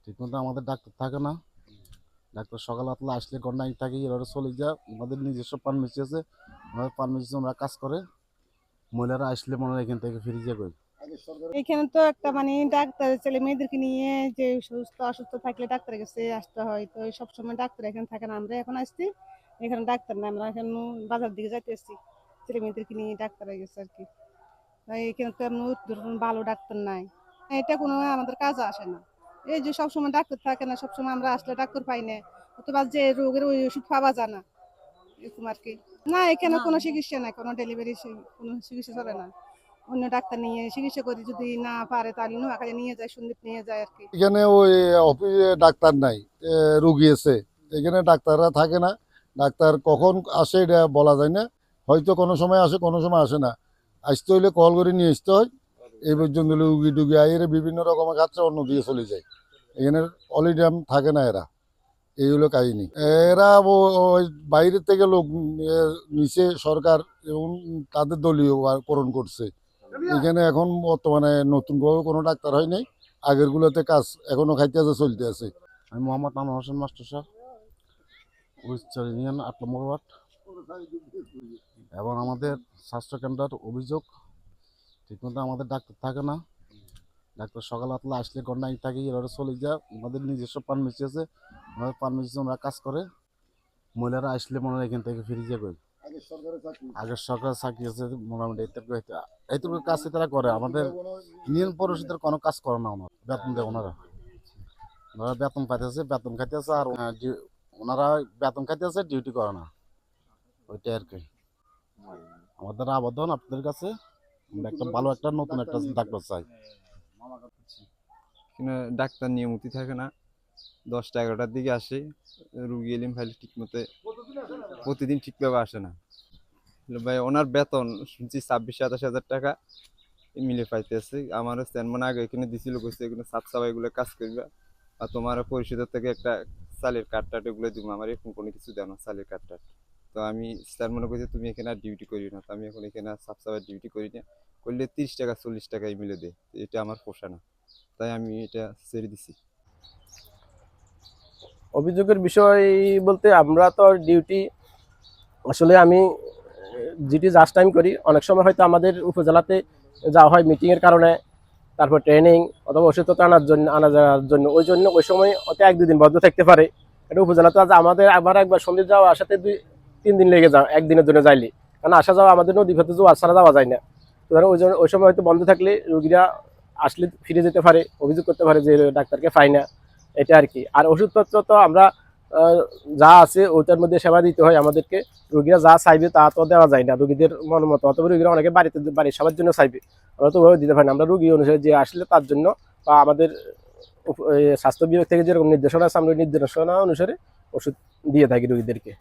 ঠিকমতো আমাদের ডাক্তার থাকে না। ডাক্তার সকাল আটলা আসলে ঘন্টায় থাকে, এভাবে চলে যায়। আমাদের নিজস্ব ফার্মেসি আছে, আমাদের ফার্মেসিতে আমরা কাজ করে। মহিলারা আসলে মনে হয় এখান থেকে ফিরে যাবে। এখানে তো একটা মানে ডাক্তার ছেলে মেয়েদেরকে নিয়ে যে অসুস্থ থাকলে ডাক্তারের কাছে আসতে হয়, তো সবসময় ডাক্তার এখানে থাকে না। আমরা এখন আসছি, এখানে ডাক্তার না, আমরা এখন বাজার দিকে যাইতে আসছি ছেলে মেয়েদেরকে নিয়ে ডাক্তারের কাছে আর কি। তাই এখানে তো এমন ধরুন ভালো ডাক্তার নাই, এটা কোনো আমাদের কাজে আসে না। এই যে সবসময় ডাক্তার থাকে না, সবসময় আমরা আসলে ডাক্তার পাই না, অথবা যে রোগের ওই ওষুধ পাওয়া যায় না, এরকম আর কি। না, এখানে কোনো চিকিৎসা নাই, কোনো ডেলিভারি কোনো চিকিৎসা চলে না। অন্য ডাক্তার নিয়ে চিকিৎসা করি, যদি না পারে তাহলে নোয়াখালী নিয়ে যায়, সন্দীপ নিয়ে যায় আর কি। এখানে ওই অফিসে ডাক্তার নাই, রুগী আছে। এখানে ডাক্তাররা থাকে না। ডাক্তার কখন আসে এটা বলা যায় না। হয়তো কোনো সময় আসে, কোনো সময় আসে না। আসতে হইলে কল করে নিয়ে আসতে হয়। এই পর্যন্ত রুগী টুগি আইরে বিভিন্ন রকমের খাচ্ছে, অন্যদিকে চলে যায়। এখানে অলিডাম থাকে না এরা। এই হলো কাহিনী। এরা ওই বাইরের থেকে লোক নিচে সরকার এবং তাদের দলীয় করণ করছে। এখানে এখন বর্তমানে নতুনভাবে কোনো ডাক্তার হয় নাই। আগেরগুলোতে কাজ এখনো খাইতে আছে, চলতে আছে। আমি মোহাম্মদ আনোয়ার হোসেন মাস্টার সাহেব, উচ্চার ইউনিয়ন ৮ নম্বর ওয়ার্ড। এবং আমাদের স্বাস্থ্যকেন্দ্রের অভিযোগ, ঠিকমতো আমাদের ডাক্তার থাকে না। ডাক্তার সকাল আটলা আসলে ঘন্টায় থাকে, এভাবে চলে যায়। আমাদের নিজস্ব ফার্মেসি আছে, আমাদের ফার্মেসিতে আমরা কাজ করে। মহিলারা আসলে মনে হয় এখান থেকে ফিরে যাবে। আগের সরকার চাকরি আছে মোটামুটি, এইটুকু কাজ তারা করে। আমাদের ইউনিয়ন পরিষদের কোনো কাজ করে না, ওনার বেতন দেয় ওনারা। ওনারা বেতন পাইতেছে, বেতন খাইতেছে, আর ওনারা বেতন খাইতেছে, ডিউটি করে না। ওইটাই আর কি আমাদের আবেদন আপনাদের কাছে। আমরা একটা ভালো একটা নতুন একটা ডাক্তার চাই। এখানে ডাক্তার নিয়মিত থাকে না, 10টা 11টার দিকে আসে। রুগী এলিম ফাইল ঠিক মতো প্রতিদিন ঠিকভাবে আসে না। ভাই ওনার বেতন শুনছি 26-27 হাজার টাকা মিলে পাইতেছে। আমার মানে আগে এখানে দিছিল, কইছে এখানে সাফ সাফাই গুলো কাজ করবে, আর তোমার পরিষদের থেকে একটা চালের কার্ড টাট এগুলো দিব। আমার এখন কোনো কিছু দেয় না, চালের কার্ড টাট। তো আমি স্যার মনে করছি তুমি এখানে আর ডিউটি করি না, তো আমি এখন এখানে সাফ সাফাই ডিউটি করি না। করলে 30 টাকা 40 টাকায় মিলে দেয়, এটা আমার পোষা না, তাই আমি এটা ছেড়ে দিছি। অভিযোগের বিষয় বলতে আমরা তো ডিউটি আসলে আমি যেটি জাস্ট টাইম করি, অনেক সময় হয়তো আমাদের উপজেলাতে যাওয়া হয় মিটিংয়ের কারণে, তারপর ট্রেনিং অথবা ওষুধপত্র আনা যাওয়ার জন্য। ওই সময় হয়তো 1-2 দিন বন্ধ থাকতে পারে। এটা উপজেলাতে আজ আবার একবার সন্ধ্যে যাওয়া আসাতে 2-3 দিন লেগে যায় একদিনের জন্য যাইলে, কারণ আসা যাওয়া আমাদের নদী পথে ছাড়া যাওয়া যায় না। সুতরাং ওই সময় হয়তো বন্ধ থাকলে রোগীরা আসলে ফিরে যেতে পারে, অভিযোগ করতে পারে যে ডাক্তারকে পাই না, এটা আর কি। আর ওষুধপত্র তো আমরা যা আছে ওটার মধ্যে সেবা দিতে হয় আমাদেরকে। রোগীরা যা চাইবে তা তো দেওয়া যায় না রোগীদের মন মতো, অথবা রোগীরা অনেকে বাড়ির সবার জন্য চাইবে, আমরা তো ওভাবে দিতে পারি না। আমরা রোগী অনুসারে যে আসলে তার জন্য বা আমাদের স্বাস্থ্য বিভাগ থেকে যেরকম নির্দেশনা আছে, আমরা নির্দেশনা অনুসারে ওষুধ দিয়ে থাকি রোগীদেরকে।